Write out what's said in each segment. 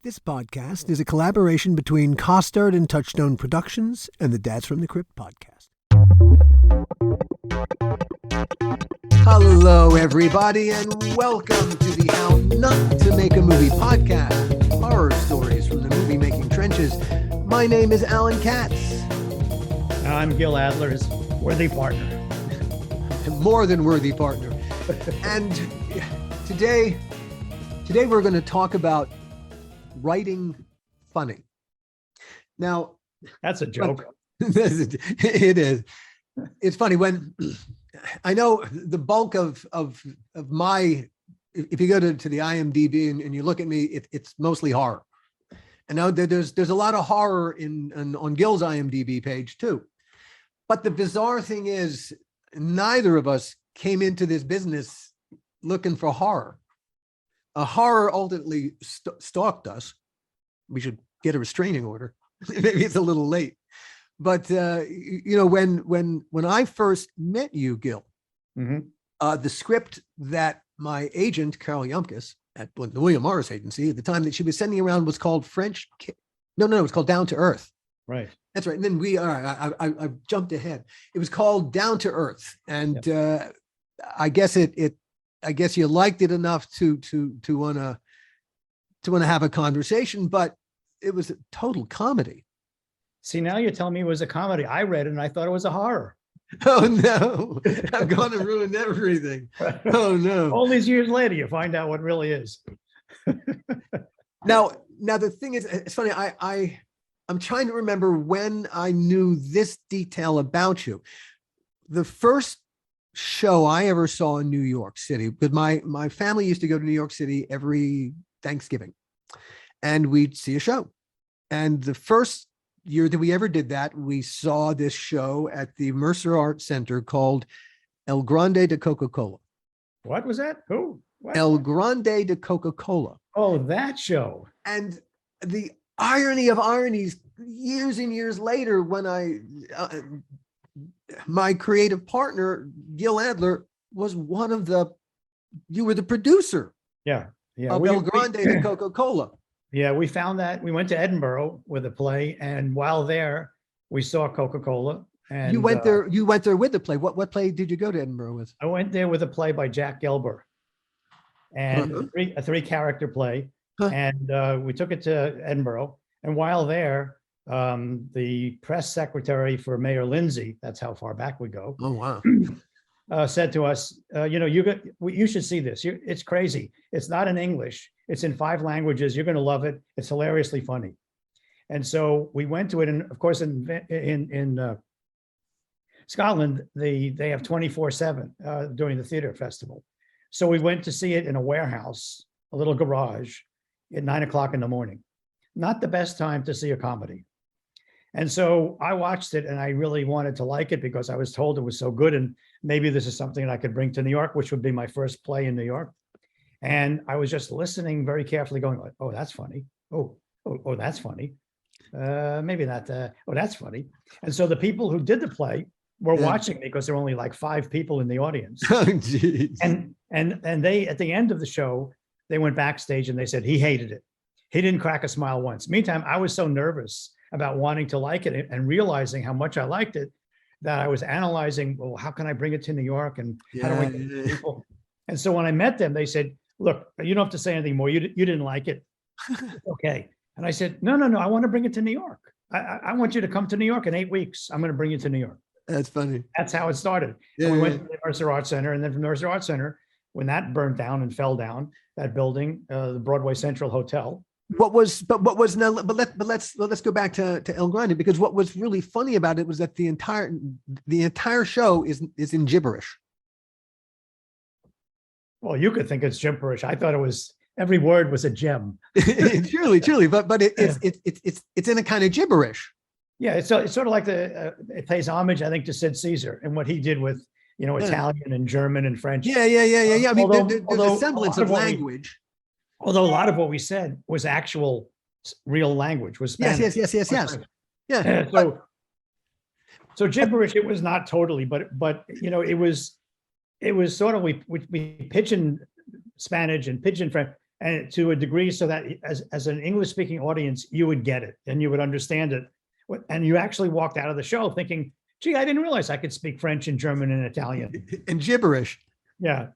This podcast is a collaboration between Costard and Touchstone Productions and the Dads from the Crypt podcast. Hello, everybody, and welcome to the How Not to Make a Movie podcast, horror stories from the movie-making trenches. My name is Alan Katz. I'm Gil Adler's worthy partner. More than worthy partner. And today we're going to talk about writing funny. Now, that's a joke. It is. It's funny when I know the bulk of my, if you go to the IMDb and you look at me, it's mostly horror. And now there's a lot of horror on Gil's IMDb page too. But the bizarre thing is, neither of us came into this business looking for horror. A horror ultimately stalked us. We should get a restraining order. Maybe it's a little late, but when I first met you, Gil, the script that my agent Carol Yumkus at the William Morris Agency at the time that she was sending around was called it was called Down to Earth. Right. That's right. And then I jumped ahead. It was called Down to Earth, and I guess you liked it enough to want to have a conversation, but it was a total comedy. See, now you're telling me it was a comedy. I read it and I thought it was a horror. Oh no, I'm going to ruin everything. Oh no. All these years later, you find out what really is. Now the thing is, it's funny. I'm trying to remember when I knew this detail about you. The first show I ever saw in New York City, because my family used to go to New York City every Thanksgiving, and we'd see a show. And the first year that we ever did that, we saw this show at the Mercer Art Center called El Grande de Coca-Cola. What was that? Who? What? El Grande de Coca-Cola. Oh, that show. And the irony of ironies, years and years later, when my creative partner, Gil Adler, was you were the producer. Yeah. Of El Grande de Coca-Cola. Yeah, we found that. We went to Edinburgh with a play, and while there, we saw Coca-Cola. And you went there. You went there with the play. What play did you go to Edinburgh with? I went there with a play by Jack Gelber, and a three-character play. And we took it to Edinburgh. And while there, the press secretary for Mayor Lindsay, that's how far back we go. Oh wow! Said to us, you should see this. It's crazy. It's not in English. It's in 5 languages. You're going to love it. It's hilariously funny. And so we went to it. And of course, in Scotland, they have 24/7 during the theater festival. So we went to see it in a warehouse, a little garage, at 9 o'clock in the morning. Not the best time to see a comedy. And so I watched it and I really wanted to like it because I was told it was so good. And maybe this is something that I could bring to New York, which would be my first play in New York. And I was just listening very carefully going like, oh, that's funny. Oh, that's funny. Maybe not. Oh, that's funny. And so the people who did the play were watching me because there were only like 5 people in the audience. Oh, geez. And they, at the end of the show, they went backstage and they said he hated it. He didn't crack a smile once. Meantime, I was so nervous about wanting to like it and realizing how much I liked it that I was analyzing, well, how can I bring it to New York and how do I get it to people? And so when I met them, they said, look, you don't have to say anything more. You didn't like it. Okay. And I said, no. I want to bring it to New York. I want you to come to New York in 8 weeks. I'm going to bring you to New York. That's funny. That's how it started. And we went to the Mercer Art Center, and then from the Mercer Art Center, when that burned down and fell down, that building, the Broadway Central Hotel. Let's go back to El Grande, because what was really funny about it was that the entire show is in gibberish. Well, you could think it's gibberish. I thought it was, every word was a gem. truly, but it's in a kind of gibberish. Yeah, it's sort of like it pays homage, I think, to Sid Caesar and what he did with Italian and German and French. Yeah. I mean, there's a semblance of language. Although a lot of what we said was actual real language, was Spanish. Yes. Yeah. So gibberish, it was not totally, but it was sort of, we pigeon Spanish and pigeon French. and to a degree so that as an English speaking audience, you would get it and you would understand it. And you actually walked out of the show thinking, gee, I didn't realize I could speak French and German and Italian. And gibberish. Yeah.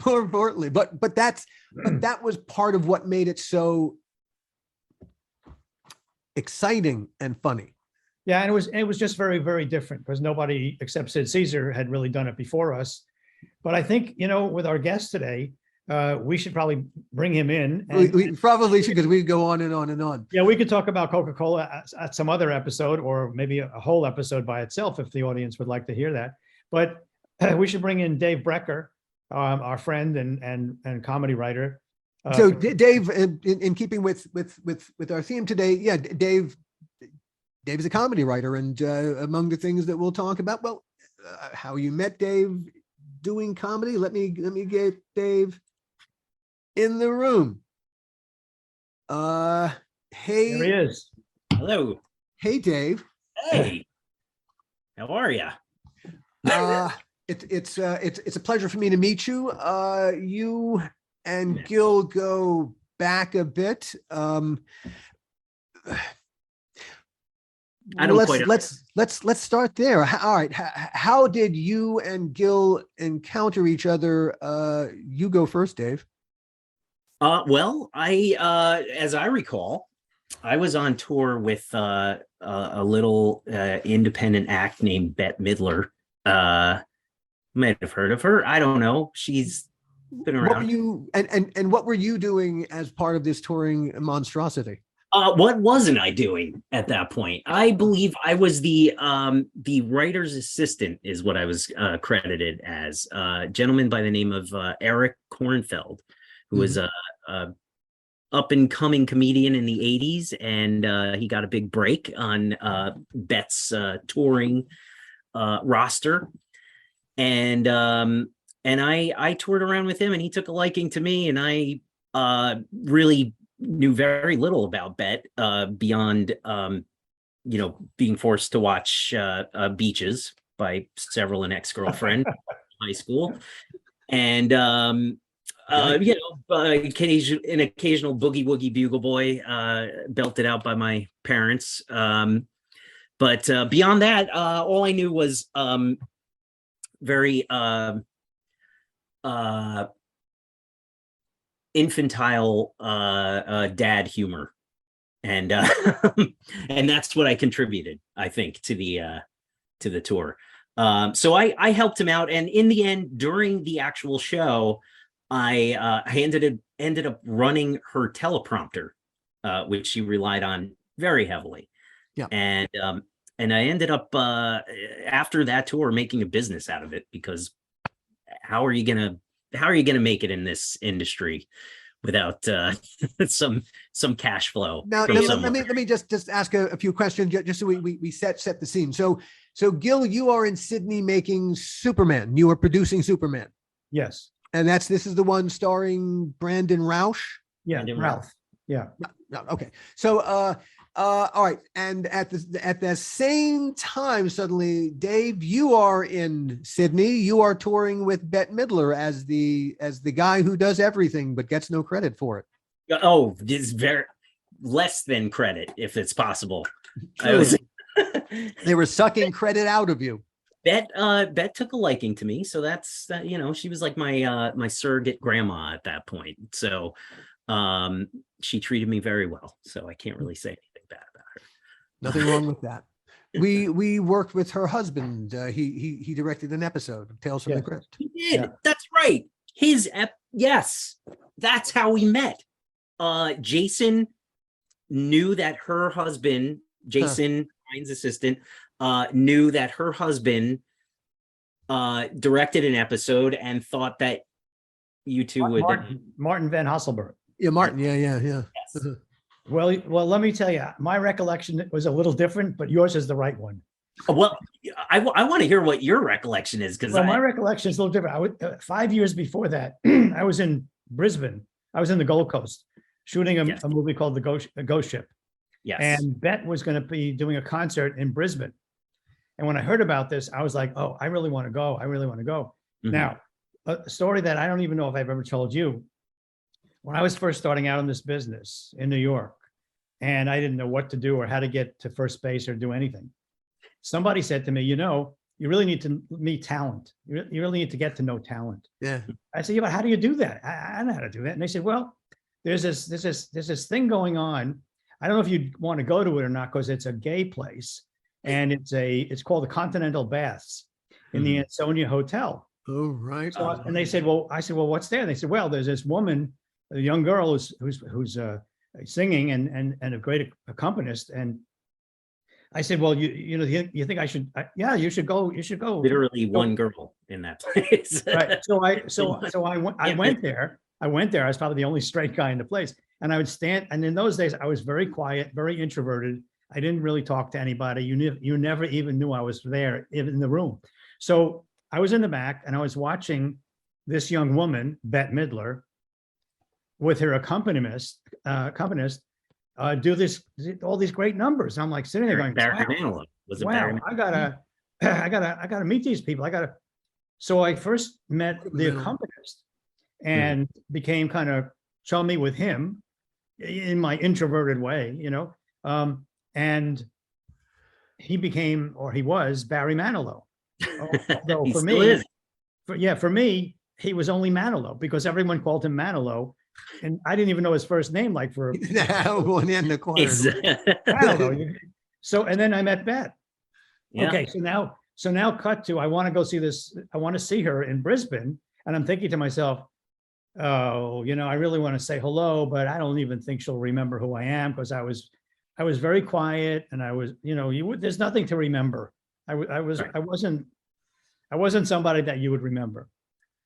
More importantly, but that was part of what made it so exciting and funny. Yeah, and it was just very, very different because nobody except Sid Caesar had really done it before us. But I think, with our guest today, we should probably bring him in. We probably should, because we go on and on and on. Yeah, we could talk about Coca-Cola at some other episode, or maybe a whole episode by itself if the audience would like to hear that. But we should bring in Dave Brecker, our friend and comedy writer. So Dave, in keeping with our theme today, yeah, Dave is a comedy writer, and among the things that we'll talk about, well, how you met Dave doing comedy. Let me get Dave in the room. Hey, There he is. Hello. Hey, Dave. Hey. How are you? It's a pleasure for me to meet you. You and Gil go back a bit. I don't quite. Let's start there. All right. How did you and Gil encounter each other? You go first, Dave. Well, as I recall, I was on tour with a little independent act named Bette Midler. Might have heard of her. I don't know. She's been around. What were you and what were you doing as part of this touring monstrosity? What wasn't I doing at that point? I believe I was the writer's assistant, is what I was credited as. A gentleman by the name of Eric Kornfeld, who was a up and coming comedian in the 80s, and he got a big break on Bette's touring roster, and I toured around with him, and he took a liking to me, and I really knew very little about Bette beyond being forced to watch Beaches by several an ex-girlfriend in high school, and an occasional boogie woogie bugle boy belted out by my parents, but beyond that, all I knew was very infantile dad humor, and and that's what I contributed, I think, to the tour. So I helped him out, and in the end, during the actual show, I ended up running her teleprompter, which she relied on very heavily. Yeah. And I ended up after that tour making a business out of it, because how are you gonna make it in this industry without some cash flow? Now, let me just ask a few questions just so we set the scene. So Gil, you are in Sydney making Superman. You are producing Superman. Yes. And this is the one starring Brandon Roush. Yeah, Brandon Ralph. Yeah. No, okay. So all right. And at the same time, suddenly, Dave, you are in Sydney. You are touring with Bette Midler as the guy who does everything but gets no credit for it. Oh, it's very less than credit, if it's possible. They were sucking credit out of you. Bette took a liking to me, so that's she was like my surrogate grandma at that point. So she treated me very well. So I can't really say anything bad about her. Nothing wrong with that. We worked with her husband. He directed an episode of Tales from the Crypt. He did. Yeah. That's right. Yes, that's how we met. Jason knew that her husband, Jason, Ryan's assistant, knew that her husband directed an episode and thought that you two would. Martin Van Hasselberg. Yeah, Martin. Yeah. Yes. Well, let me tell you, my recollection was a little different, but yours is the right one. Well, I want to hear what your recollection is, because my recollection is a little different. 5 years before that, I was in Brisbane. I was in the Gold Coast shooting a movie called The Ghost Ship. Yes. And Bette was going to be doing a concert in Brisbane. And when I heard about this, I was like, oh, I really want to go. I really want to go. Mm-hmm. Now, a story that I don't even know if I've ever told you. when I was first starting out in this business in New York, and I didn't know what to do or how to get to first base or do anything, somebody said to me, you know, you really need to meet talent. You really need to get to know talent. Yeah. I said, yeah, but how do you do that? I know how to do that. And they said, well, there's this thing going on. I don't know if you want to go to it or not, because it's a gay place, and it's called the Continental Baths in the Ansonia Hotel. Oh, right. So, and they said, well, I said, well, what's there? And they said, well, there's this woman, a young girl who's singing and a great accompanist. And I said, well, you think I should? Yeah, you should go. You should go. Literally one girl in that place. Right. So I went there. I was probably the only straight guy in the place. And I would stand. And in those days, I was very quiet, very introverted. I didn't really talk to anybody. You never even knew I was there in the room. So I was in the back and I was watching this young woman, Bette Midler, with her accompanist, do all these great numbers. I'm like sitting there going, Barry Manilow. Was it Barry wow, I gotta meet these people. So I first met the accompanist and became kind of chummy with him in my introverted way, you know. And he became, or he was, Barry Manilow. Although He for still me, is. for me, he was only Manilow because everyone called him Manilow. And I didn't even know his first name, like for One in the corner. Manilow. So, and then I met Bette. Yeah. Okay, so now cut to, I want to go see this, I want to see her in Brisbane. And I'm thinking to myself, oh, you know, I really want to say hello, but I don't even think she'll remember who I am, because I was very quiet, and I was, you know, there's nothing to remember. I wasn't somebody that you would remember.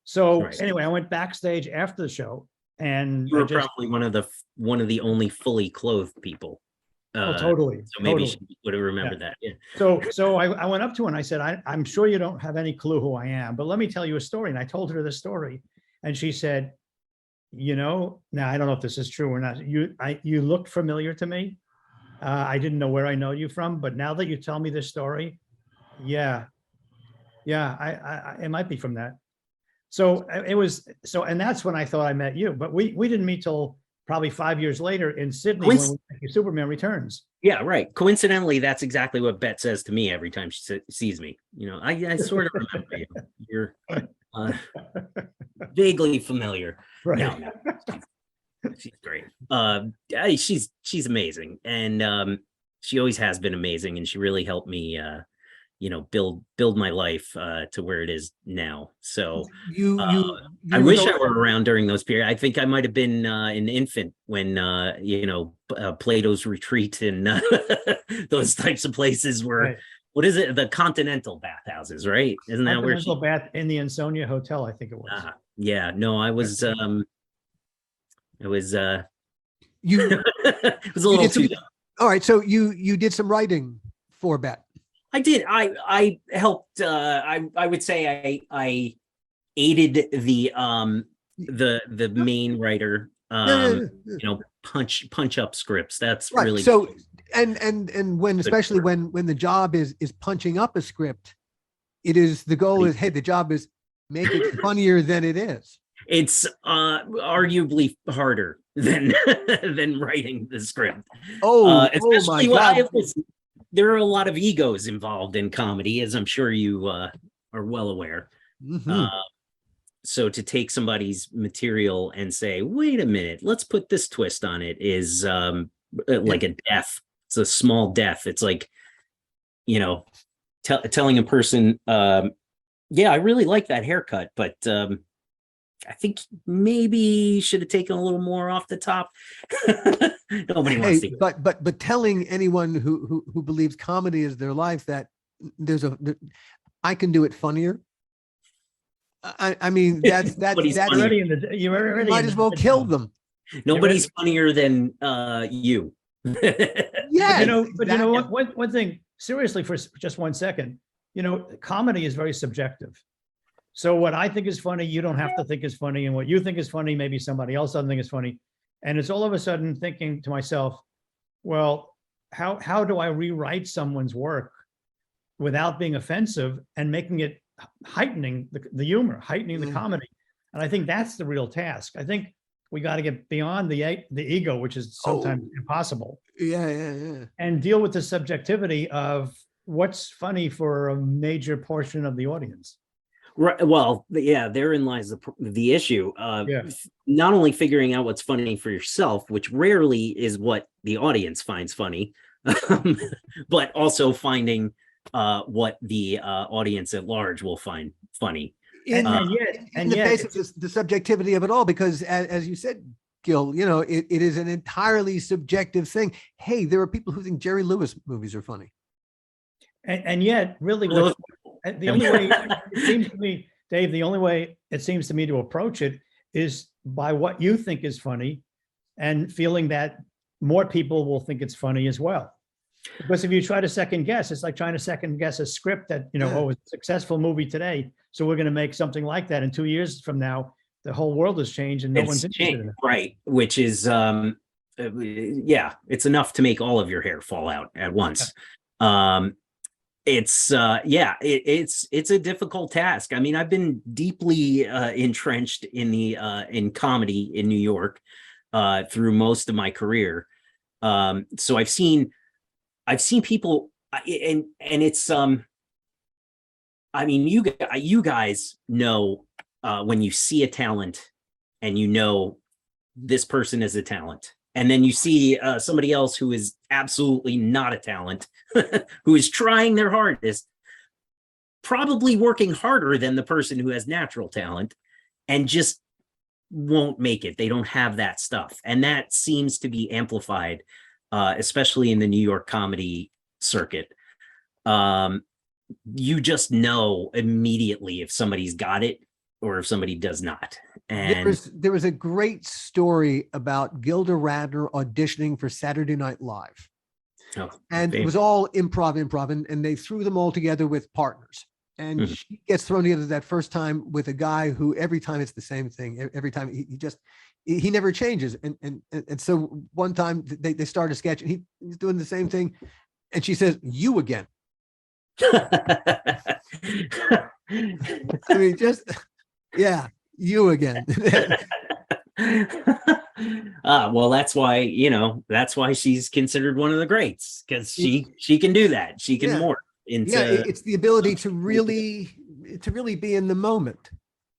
So anyway, I went backstage after the show, and You were probably one of the only fully clothed people. Totally. So maybe totally. she would have remembered that. Yeah. So I went up to her and I said, I'm sure you don't have any clue who I am, but let me tell you a story. And I told her this story, and she said, you know, now I don't know if this is true or not. You looked familiar to me. I didn't know where I know you from, but now that you tell me this story, yeah, it might be from that. So it was, and that's when I thought I met you, but we didn't meet till probably 5 years later in Sydney when we went to Superman Returns. Yeah, right. Coincidentally, that's exactly what Bette says to me every time she sees me. You know, I sort of remember you. You're vaguely familiar. Right. No, she's great. She's amazing, and she always has been amazing, and she really helped me, you know, build my life to where it is now. So I wish I were around during those periods. I think I might have been an infant when you know, Plato's Retreat and those types of places were. Right. What is it? The Continental bathhouses, right? Isn't that where she? Bath in the Ansonia Hotel, I think it was. Yeah, no, I was. It was. You. It was a little too. All right, so you did some writing for Bette. I did. I helped. I would say I aided the main writer. You know, punch up scripts. That's right. Really so. And when, especially when the job is punching up a script, the goal is, hey, the job is make it funnier than it is. It's arguably harder than writing the script. Especially my God. There are a lot of egos involved in comedy, as I'm sure you are well aware. Mm-hmm. So to take somebody's material and say, wait a minute, let's put this twist on it is like a death. It's a small death. It's like, you know, telling a person, yeah, I really like that haircut, but I think maybe you should have taken a little more off the top. Nobody wants to. But telling anyone who believes comedy is their life that I can do it funnier. I mean, that's already you might as well kill them. Nobody's funnier than you. Yeah, you know, but you know what? One thing, seriously, for just 1 second, you know, comedy is very subjective. So what I think is funny, you don't have to think is funny, and what you think is funny, maybe somebody else doesn't think is funny. And it's all of a sudden thinking to myself, well, how do I rewrite someone's work without being offensive and making it heightening the humor, heightening the comedy? And I think that's the real task. I think We got to get beyond the ego, which is sometimes impossible, Yeah. and deal with the subjectivity of what's funny for a major portion of the audience. Right. Well, yeah, therein lies the issue. Yeah. Not only figuring out what's funny for yourself, which rarely is what the audience finds funny, but also finding what the audience at large will find funny. In, And yet, in the face of the subjectivity of it all, because as you said, Gil, you know, it is an entirely subjective thing. Hey, there are people who think Jerry Lewis movies are funny. and yet, really, the only way it seems to me, Dave, the only way it seems to me to approach it is by what you think is funny and feeling that more people will think it's funny as well. Because if you try to second guess, it's like trying to second guess a script that, you know, Yeah. oh, it's a successful movie today, so we're going to make something like that. In 2 years from now, the whole world has changed and no one's interested in it. Right. Which is, yeah, it's enough to make all of your hair fall out at once. It's it's a difficult task. I mean, I've been deeply entrenched in the in comedy in New York through most of my career. So I've seen people, and it's I mean, you guys know when you see a talent and you know this person is a talent, and then you see somebody else who is absolutely not a talent, who is trying their hardest, probably working harder than the person who has natural talent, and just won't make it. They don't have that stuff. And that seems to be amplified, especially in the New York comedy circuit. You just know immediately if somebody's got it or if somebody does not. And there was a great story about Gilda Radner auditioning for Saturday Night Live. And it was all improv, and they threw them all together with partners. And she gets thrown together that first time with a guy who every time it's the same thing. Every time he never changes. And so one time they start a sketch and he's doing the same thing. And she says, "You again." I mean, yeah, you again. Well, that's why she's considered one of the greats, because she can do that. She can morph into. It's the ability to really be in the moment.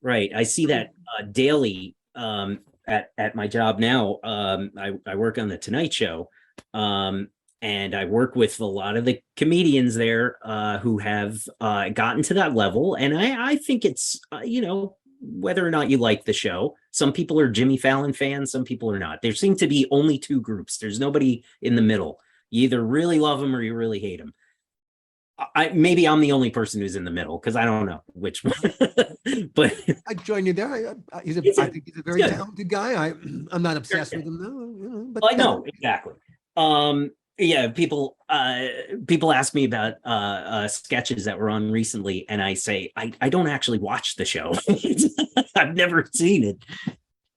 Right. I see that daily at my job now. I work on the Tonight Show, and I work with a lot of the comedians there who have gotten to that level. And I think it's, whether or not you like the show, some people are Jimmy Fallon fans, some people are not. There seem to be only two groups. There's nobody in the middle. You either really love him or you really hate him. Maybe I'm the only person who's in the middle, because I don't know which one. But I join you there. I think he's a very talented guy. I'm not obsessed with him though. But I know exactly. Yeah, people ask me about sketches that were on recently, and I say I don't actually watch the show. I've never seen it.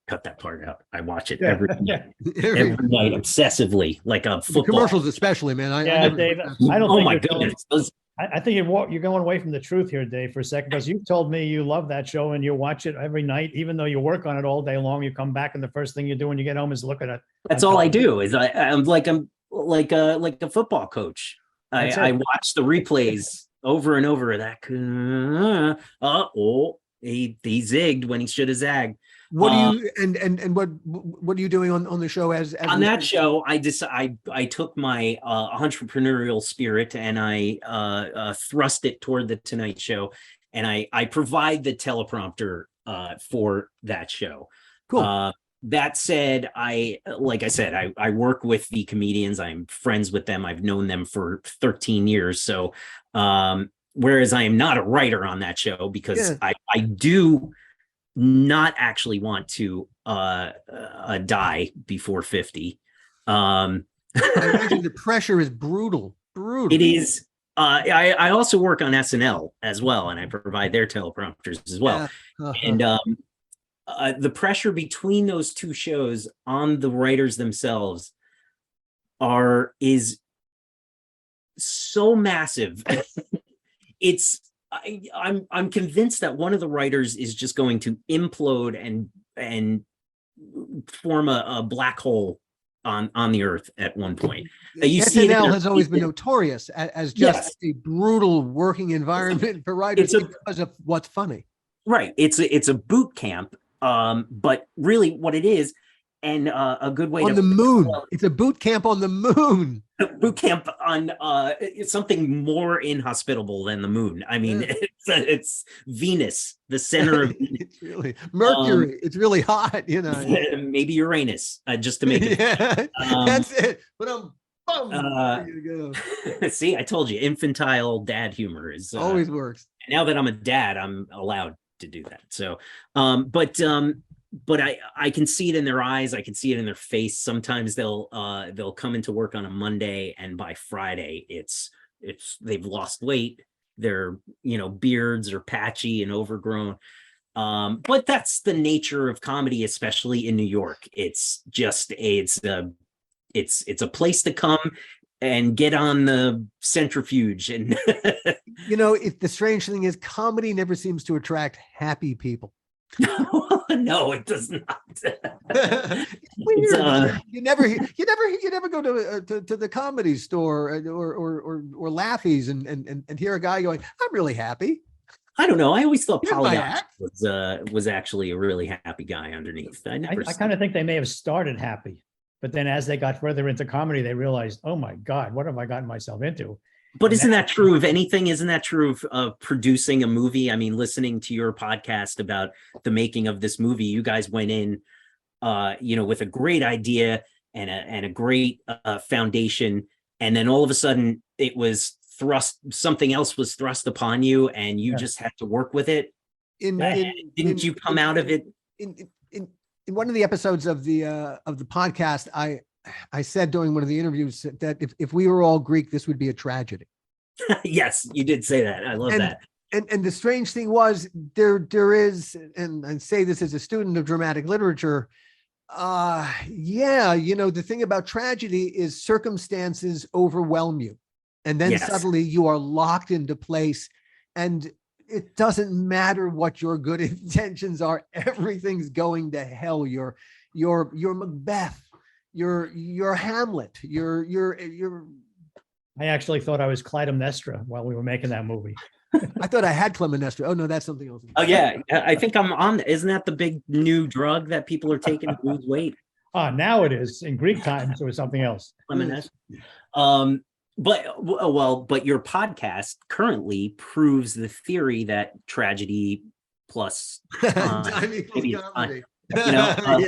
Cut that part out. I watch it every night obsessively, like a football. The commercials, especially, man. Dave, I don't. Oh think my goodness! I think you're going away from the truth here, Dave, for a second, because you told me you love that show and you watch it every night, even though you work on it all day long. You come back and the first thing you do when you get home is look at it. That's all I do. Is I'm like a football coach. I watch the replays over and over. That he zigged when he should have zagged. What do you and what are you doing on the show as on that show? I took my entrepreneurial spirit and I thrust it toward the Tonight Show, and I provide the teleprompter for that show. Cool. That said, like I said, I work with the comedians. I'm friends with them. I've known them for 13 years. So whereas I am not a writer on that show, because I do not actually want to die before 50. I imagine the pressure is brutal. It is. I also work on SNL as well, and I provide their teleprompters as well. And the pressure between those two shows on the writers themselves is so massive. I'm convinced that one of the writers is just going to implode and form a black hole on the earth at one point. You see it in SNL their has always been faces. notorious as just Yes. a brutal working environment for writers It's a- because of what's funny. Right. It's a boot camp. But really what it is, and a good way On to the moon. It's a boot camp on the moon. boot camp on it's something more inhospitable than the moon. I mean, Yeah. it's Venus, the center of It's really Mercury. It's really hot, you know. maybe Uranus, just to make it. Yeah, Um, that's it. But I'm boom. uh, There you go. See, I told you, infantile dad humor is Always works. now that I'm a dad, I'm allowed to do that. So, but I can see it in their eyes. I can see it in their face. Sometimes they'll come into work on a Monday, and by Friday, it's they've lost weight. Their beards are patchy and overgrown. But that's the nature of comedy, especially in New York. It's just it's a place to come and get on the centrifuge and If the strange thing is, comedy never seems to attract happy people. no, it does not. It's weird. You never go to the comedy store or Laffy's and hear a guy going, "I'm really happy." I don't know. I always thought Here's my Polly act. was actually a really happy guy underneath. I kind of think they may have started happy, but then as they got further into comedy, they realized, oh my God, what have I gotten myself into? But isn't that true of anything? Isn't that true of producing a movie? I mean, listening to your podcast about the making of this movie, you guys went in, with a great idea and a great foundation, and then all of a sudden it was something else was thrust upon you, and you just had to work with it. Didn't you come out of it? In one of the episodes of the podcast, I said during one of the interviews that if we were all Greek, this would be a tragedy. Yes, you did say that. I love that. And the strange thing was there is, and I say this as a student of dramatic literature, the thing about tragedy is circumstances overwhelm you. And then suddenly you are locked into place, and it doesn't matter what your good intentions are. Everything's going to hell. You're Macbeth. You're Hamlet. You're. I actually thought I was Clytemnestra while we were making that movie. I thought I had Clytemnestra. Oh no, that's something else. Oh yeah, I think I'm on. Isn't that the big new drug that people are taking to lose weight? Now it is. In Greek times, it was something else. Clytemnestra. But your podcast currently proves the theory that tragedy plus comedy.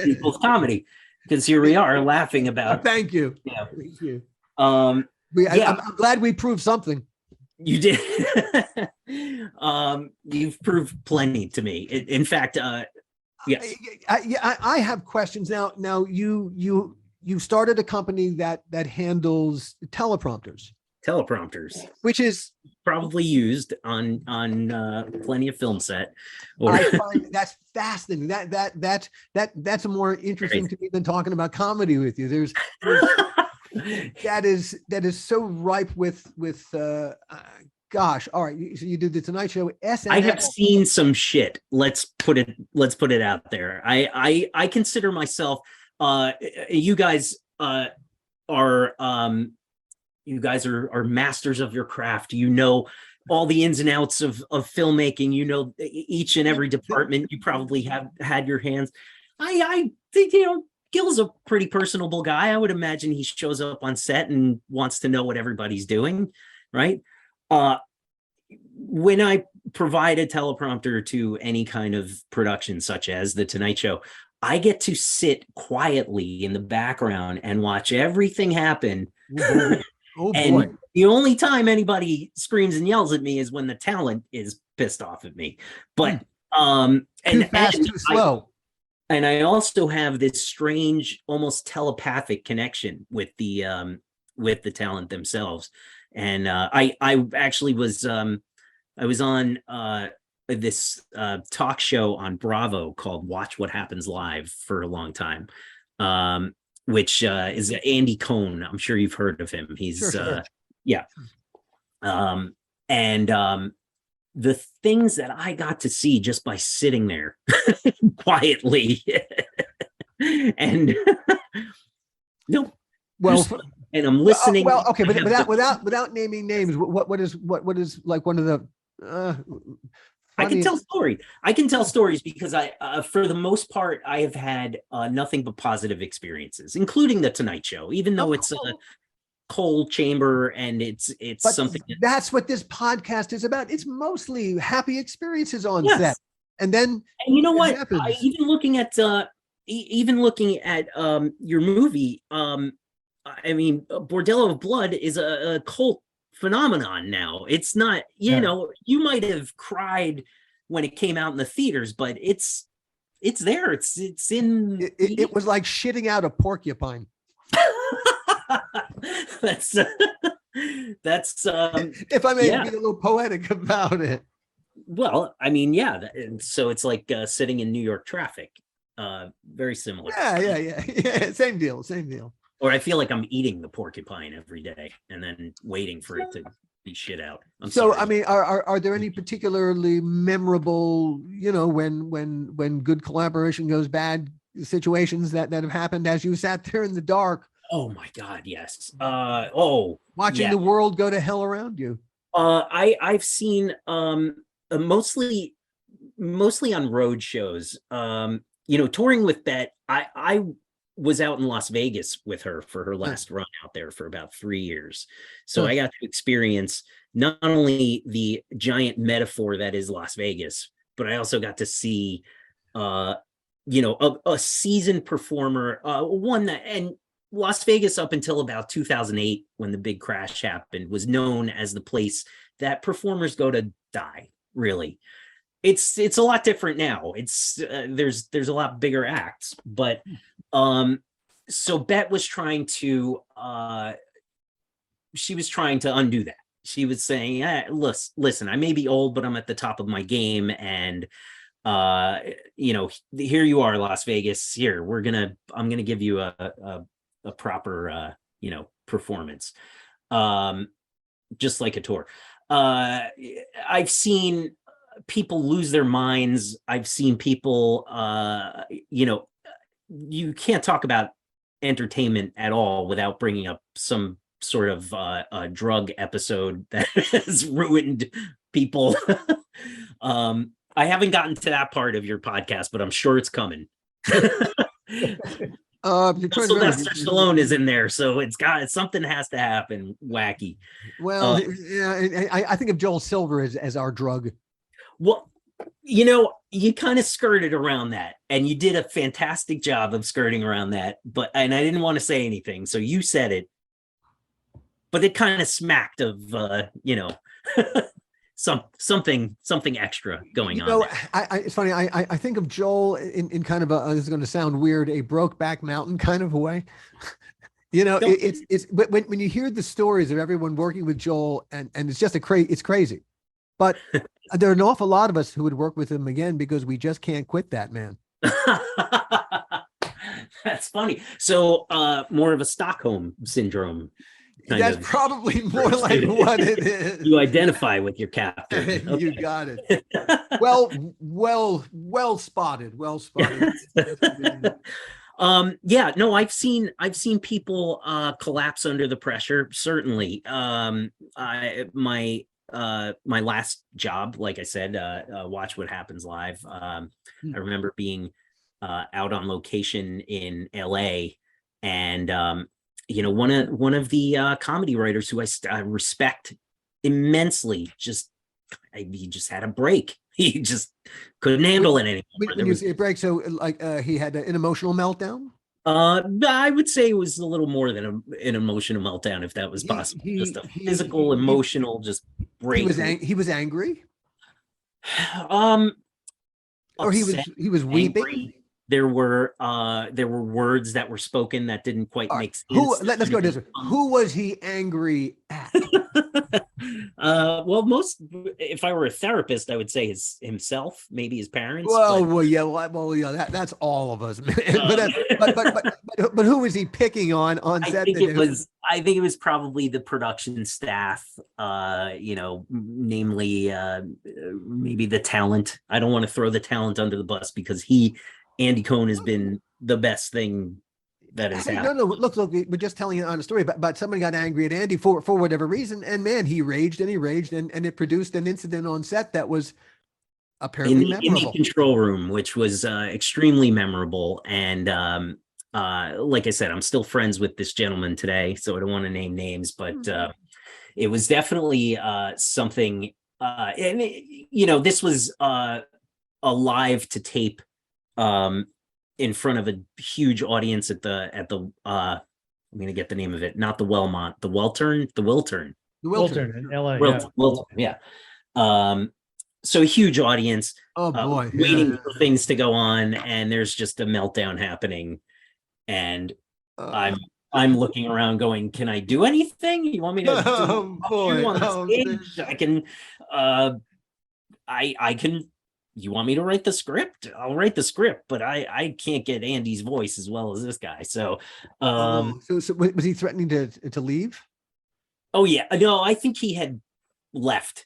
equals comedy. Because here we are laughing about. Thank you. Yeah. Thank you. I'm glad we proved something. You did. You've proved plenty to me. In fact, yes. I have questions now. Now you started a company that handles teleprompters, which is probably used on plenty of film set. I find that's fascinating. That's more interesting to me than talking about comedy with you. There's that is so ripe with gosh. All right, so you did the Tonight Show. SNL. I have seen some shit. Let's put it out there. I consider myself. You guys are masters of your craft. You know all the ins and outs of filmmaking. You know each and every department. You probably have had your hands. I think Gil's a pretty personable guy. I would imagine he shows up on set and wants to know what everybody's doing, right? When I provide a teleprompter to any kind of production, such as The Tonight Show, I get to sit quietly in the background and watch everything happen. Oh and boy. The only time anybody screams and yells at me is when the talent is pissed off at me. But Too fast, too slow. And I also have this strange, almost telepathic connection with the talent themselves. And I actually was I was on this talk show on Bravo called Watch What Happens Live for a long time, which is Andy Cohen. I'm sure you've heard of him. He's sure. Yeah. The things that I got to see just by sitting there quietly And no, Well, and I'm listening. well, okay, but I have without naming names, what is like one of the I can funny? tell stories. I can tell stories because for the most part, I have had nothing but positive experiences, including the Tonight Show. Even though it's a cold chamber and it's But something that's what this podcast is about. It's mostly happy experiences on Yes. set, and then And you know it what? happens. Even looking at your movie, I mean, Bordello of Blood is a cult phenomenon now. It's not, Yeah. you might have cried when it came out in the theaters, but it's there. It's in. It was like shitting out a porcupine. that's If I may yeah. be a little poetic about it. Well, I mean, yeah. And so it's like sitting in New York traffic. Very similar. Yeah. Same deal. Or I feel like I'm eating the porcupine every day and then waiting for it to be shit out. So, I mean, are there any particularly memorable, when good collaboration goes bad, situations that have happened as you sat there in the dark? Oh my God, yes. Watching yeah. the world go to hell around you. I've seen mostly on road shows. Touring with Bet. I was out in Las Vegas with her for her last run out there for about 3 years. So I got to experience not only the giant metaphor that is Las Vegas, but I also got to see a seasoned performer, one that, and Las Vegas up until about 2008, when the big crash happened, was known as the place that performers go to die. Really, it's a lot different now. It's there's a lot bigger acts, but so Bet was trying to undo that. She was saying, listen, I may be old, but I'm at the top of my game, and here you are, Las Vegas. Here, I'm gonna give you a proper performance, just like a tour. I've seen people lose their minds. I've seen people you can't talk about entertainment at all without bringing up some sort of a drug episode that has ruined people. I haven't gotten to that part of your podcast, but I'm sure it's coming. Sylvester Stallone is in there, so something has to happen wacky. Well, I think of Joel Silver as our drug. Well, you kind of skirted around that, and you did a fantastic job of skirting around that. And I didn't want to say anything, so you said it, but it kind of smacked of something extra going on. It's funny. I think of Joel in kind of this is going to sound weird, a Brokeback Mountain kind of a way. But when you hear the stories of everyone working with Joel, and it's just it's crazy. But there are an awful lot of us who would work with him again because we just can't quit that man. That's funny. So more of a Stockholm syndrome. That's probably more like what it is. You identify with your captain. Okay. You got it. Well spotted. Well spotted. I've seen people collapse under the pressure. Certainly. My last job, like I said, Watch What Happens Live. I remember being out on location in LA, and one of the comedy writers who I respect immensely, he just had a break. He just couldn't handle it anymore. When you say a break, so like he had an emotional meltdown? I would say it was a little more than an emotional meltdown, if that was possible. Just a physical, emotional, just break. He was angry? Or he was weeping? Angry. There were words that were spoken that didn't quite make sense. Let's go this way. Who was he angry at? Well, if I were a therapist, I would say himself, maybe his parents. That's all of us. But who was he picking on set? I think it was probably the production staff. Namely, maybe the talent. I don't want to throw the talent under the bus because he Andy Cohen has been the best thing that has Hey, happened. no, look, we're just telling you on a story, but somebody got angry at Andy for whatever reason, and man, he raged, and it produced an incident on set that was apparently In the memorable. control room, which was extremely memorable. And like I said, I'm still friends with this gentleman today, so I don't want to name names, but it was definitely something. And this was a live to tape in front of a huge audience at the. I'm going to get the name of it, not the Wiltern, the Wiltern. The Wiltern. Wiltern in LA. Wiltern, yeah. So a huge audience. Oh boy, waiting for things to go on, and there's just a meltdown happening, and I'm looking around going, can I do anything? You want me to oh boy, on the stage? I can I can. You want me to write the script? I'll write the script, but I can't get Andy's voice as well as this guy. So so was he threatening to leave? Oh yeah, no, I think he had left,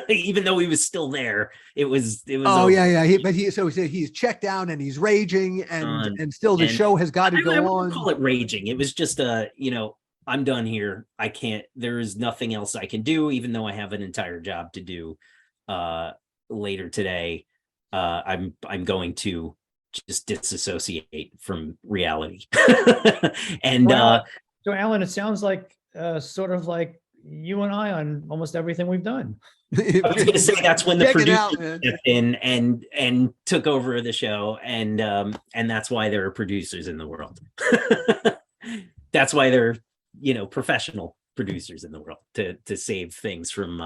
even though he was still there. It was. Oh yeah. So he's checked out and he's raging, and still the show has got to go on. I wouldn't call it raging. It was just I'm done here. I can't. There is nothing else I can do, even though I have an entire job to do. Later today, I'm going to just disassociate from reality. And so Alan, it sounds like sort of like you and I on almost everything we've done. I was going to say that's when the producer stepped in and took over the show, and that's why there are producers in the world. That's why they're professional producers in the world to save things from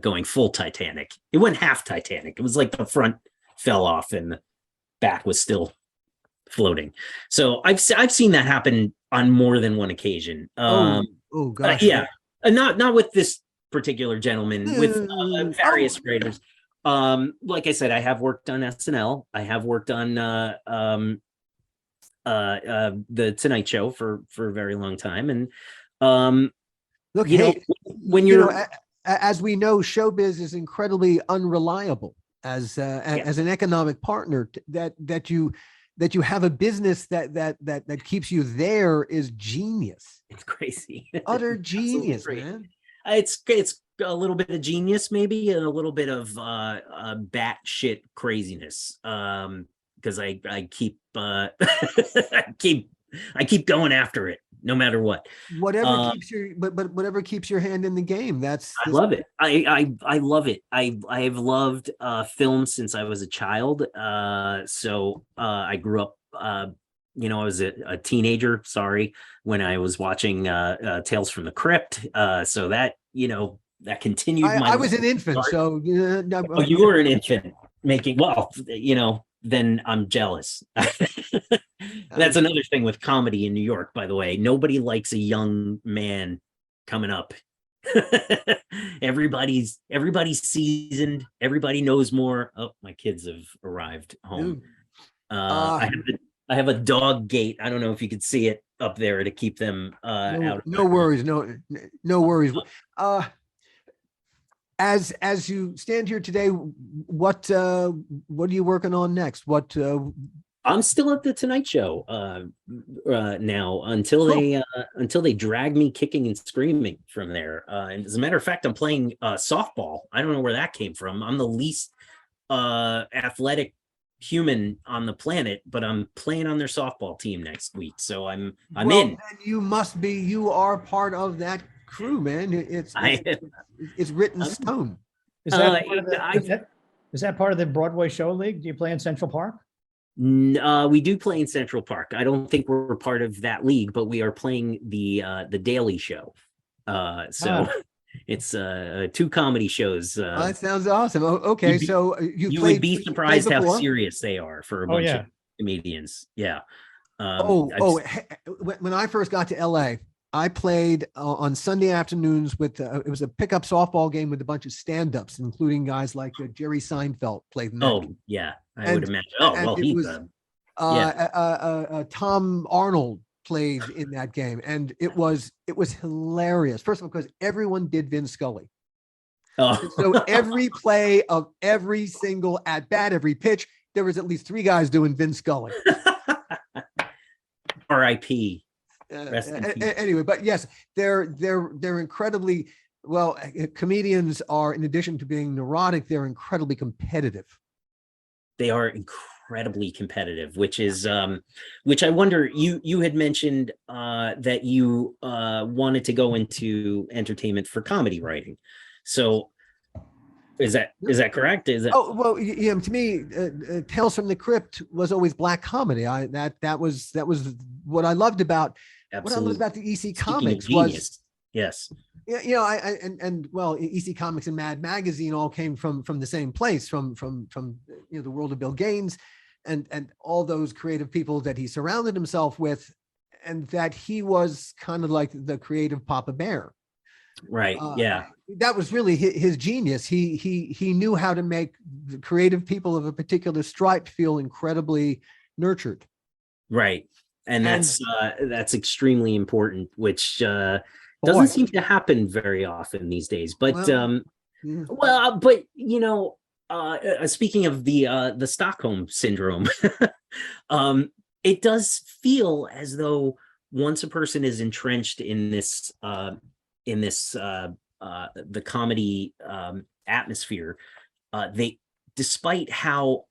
going full Titanic. It went half Titanic. It was like the front fell off and the back was still floating. So I've seen that happen on more than one occasion. Oh gosh, yeah. Not with this particular gentleman, with various writers. Like I said, I have worked on SNL. I have worked on the Tonight Show for a very long time. And look, when as we know, showbiz is incredibly unreliable as an economic partner. That you have a business that keeps you there is genius. It's crazy. Utter genius, man. It's a little bit of genius, maybe, and a little bit of batshit craziness. Because I keep I keep going after it, no matter what. Whatever keeps your hand in the game. I love it. I love it. I have loved film since I was a child. So I grew up. I was a teenager. Sorry, when I was watching Tales from the Crypt. So that that continued. I was an infant, so oh, you were an infant making. Well, then I'm jealous. That's another thing with comedy in New York, by the way. Nobody likes a young man coming up. Everybody's seasoned. Everybody knows more. Oh, my kids have arrived home. I have a dog gate. I don't know if you could see it up there to keep them out. No worries. No worries. As you stand here today, what are you working on next? I'm still at the Tonight Show now until they drag me kicking and screaming from there. And as a matter of fact, I'm playing softball. I don't know where that came from. I'm the least athletic human on the planet, but I'm playing on their softball team next week. So I'm in. You are part of that crew, man. It's written stone. Is that part of the Broadway Show League? Do you play in Central Park? We do play in Central Park. I don't think we're part of that league, but we are playing the Daily Show. It's 2 comedy shows. That sounds awesome. Okay, so you would be surprised how serious they are for a bunch of comedians. Yeah. When I first got to LA, I played on Sunday afternoons with it was a pickup softball game with a bunch of stand-ups, including guys like Jerry Seinfeld played in that. Oh yeah, I would imagine. Oh well, he's Tom Arnold played in that game, and it was hilarious. First of all, because everyone did Vin Scully. Oh. So every play of every single at bat, every pitch, there was at least 3 guys doing Vince Scully. R.I.P. Rest in peace. Anyway, but yes, they're incredibly well. Comedians are, in addition to being neurotic, they're incredibly competitive. They are incredibly competitive, which I wonder, you had mentioned that you wanted to go into entertainment for comedy writing. So is that correct? Is that Oh, well, yeah, to me, Tales from the Crypt was always black comedy. That was what I loved about what I loved about the EC Comics was, yes. Yeah, well, EC Comics and Mad Magazine all came from the same place, from the world of Bill Gaines and all those creative people that he surrounded himself with, and that he was kind of like the creative Papa Bear. Right. Yeah. That was really his genius. He knew how to make the creative people of a particular stripe feel incredibly nurtured. Right. And that's extremely important, which doesn't seem to happen very often these days. But but speaking of the Stockholm syndrome, it does feel as though once a person is entrenched in this the comedy atmosphere, they, despite how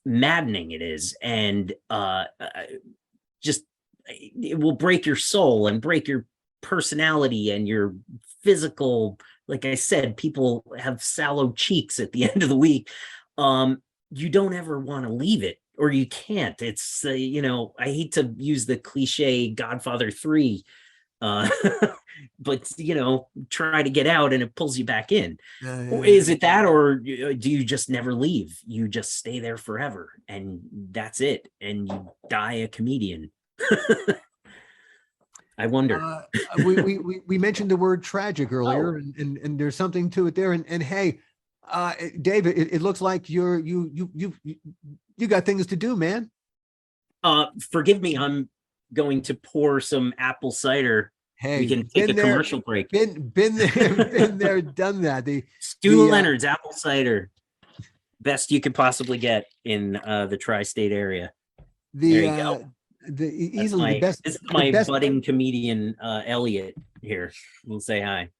maddening it is, and just it will break your soul and break your personality and your physical. Like I said, people have sallow cheeks at the end of the week. You don't ever want to leave it, or you can't. It's I hate to use the cliche Godfather 3, but try to get out and it pulls you back in. Is it that, or do you just never leave? You just stay there forever, and that's it, and you die a comedian. I wonder. We mentioned the word tragic earlier, and there's something to it there. And hey, David, it looks like you got things to do, man. Forgive me, I'm going to pour some apple cider. Hey, we can take a commercial break. Been there, done that. Stu Leonard's apple cider, best you could possibly get in the tri-state area. There you go. Easily the best. This is my budding comedian, Elliot here. We'll say hi.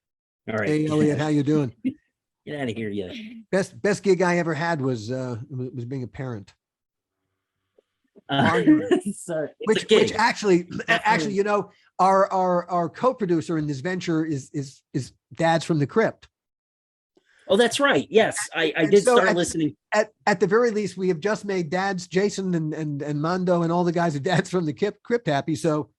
All right. Hey, Elliot, how you doing? Get out of here, yeah. Best gig I ever had was being a parent. Which actually, our co-producer in this venture is Dads from the Crypt. Oh, that's right. Yes, I did start listening. At the very least, we have just made Dads, Jason and Mondo and all the guys at Dads from the Crypt happy. So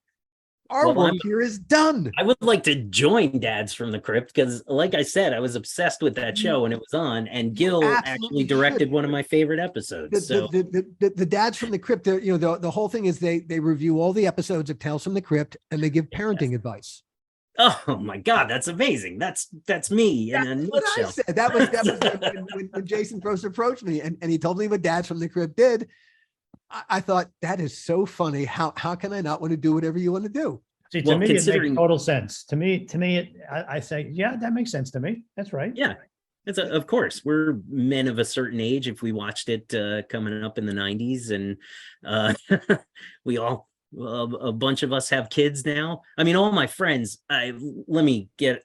our work here is done. I would like to join Dads from the Crypt because, like I said, I was obsessed with that show when it was on, and Gil actually directed one of my favorite episodes. The Dads from the Crypt, the whole thing is they review all the episodes of Tales from the Crypt and they give parenting advice. Oh my God, that's amazing. That's me in a nutshell. That was when Jason first approached me and he told me what Dads from the Crypt did. I thought, that is so funny. How can I not want to do whatever you want to do? See, to me, it makes total sense. To me, I say, yeah, that makes sense to me. That's right. Yeah. Of course, we're men of a certain age. If we watched it coming up in the 90s, and a bunch of us have kids now. I mean, all my friends, let me get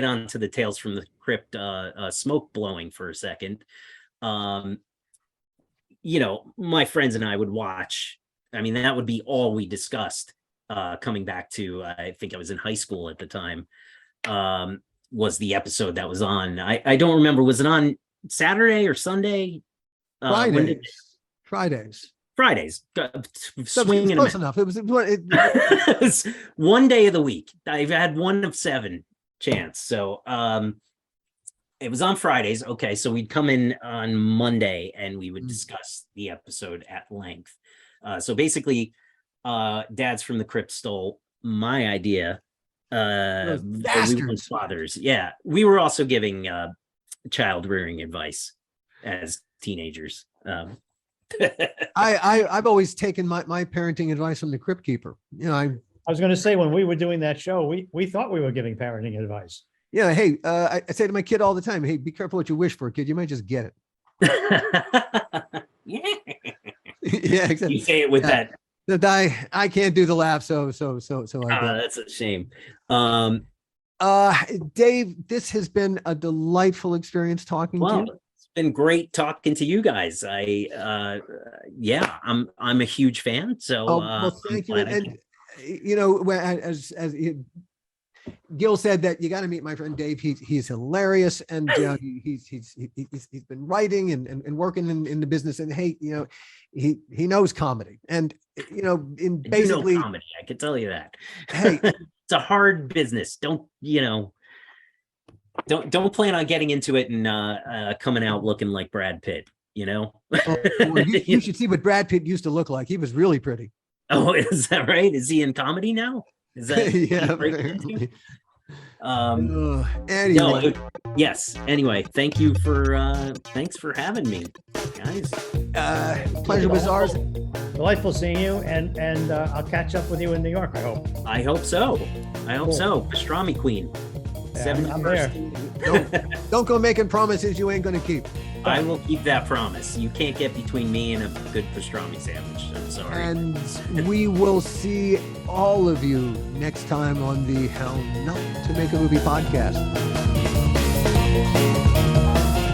on to the Tales from the Crypt smoke blowing for a second. My friends and I would watch. I mean, that would be all we discussed coming back to, I think I was in high school at the time, was the episode that was on. I don't remember. Was it on Saturday or Sunday? Fridays. Swinging close enough. It was one day of the week. I've had one of 7 chance. So it was on Fridays. Okay, so we'd come in on Monday and we would discuss the episode at length. So basically, Dads from the Crypt stole my idea. We were fathers. Yeah, we were also giving child rearing advice as teenagers. I've always taken my parenting advice from the Crypt Keeper. I was going to say, when we were doing that show, we thought we were giving parenting advice. Yeah. Hey, I say to my kid all the time, hey, be careful what you wish for, kid. You might just get it. Yeah. Yeah, exactly. You say it with Yeah. that. That I can't do the laugh, so I do. That's a shame. Um, Dave, this has been a delightful experience talking to well, you. it's been great talking to you guys. Yeah, I'm a huge fan. So Oh, well, I'm thank you. glad I And you know, Gil said that you got to meet my friend Dave. He's hilarious, and he's been writing and working in the business. And hey, you know, he knows comedy, and you know, in I do know basically, comedy. I can tell you that. hey, It's a hard business. Don't plan on getting into it and coming out looking like Brad Pitt. well, you should see what Brad Pitt used to look like. He was really pretty. Oh, is that right? Is he in comedy now? Is that Yeah. Anyway. No, yes. Anyway, thanks for having me, guys. Pleasure was ours. Delightful seeing you, and I'll catch up with you in New York, I hope. I hope so. Cool. Pastrami Queen. Yeah, I'm there. Don't go making promises you ain't gonna keep. I will keep that promise. You can't get between me and a good pastrami sandwich. I'm sorry. And we will see all of you next time on the How Not to Make a Movie podcast.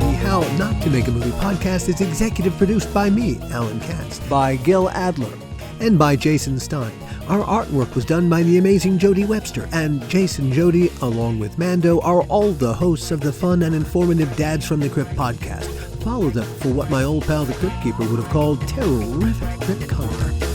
The How Not to Make a Movie podcast is executive produced by me, Alan Katz, by Gil Adler, and by Jason Stein. Our artwork was done by the amazing Jody Webster, and Jason Jody, along with Mando, are all the hosts of the fun and informative Dads from the Crypt podcast. Follow them for what my old pal the Crypt Keeper would have called terrific crypt content.